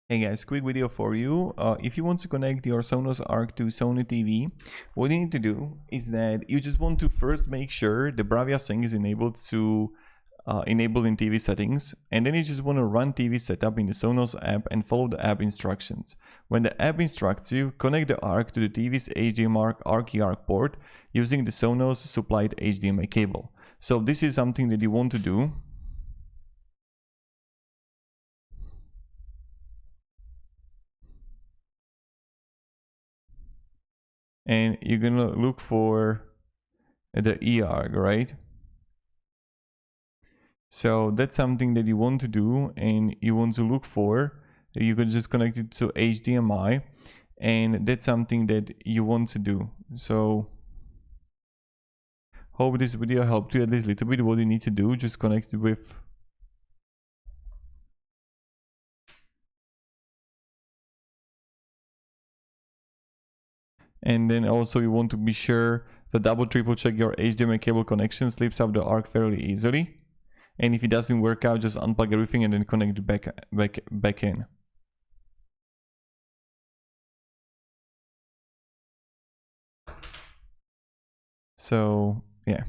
Hey guys, quick video for you. If you want to connect your Sonos Arc to Sony TV, what you need to do is that you just want to first make sure the Bravia Sync is enabled in TV settings, and then you just want to run TV setup in the Sonos app and follow the app instructions. When the app instructs you, connect the Arc to the TV's HDMI Arc port using the Sonos supplied HDMI cable. So this is something that you want to do. And you're gonna look for the eArc, right? So that's something that you want to do, and you want to look for. You can just connect it to HDMI, and that's something that you want to do. So hope this video helped you at least a little bit. What you need to do, just connect it with and then also you want to be sure to double triple check your HDMI cable connection slips up the Arc fairly easily. And if it doesn't work out, just unplug everything and then connect it back in. So yeah.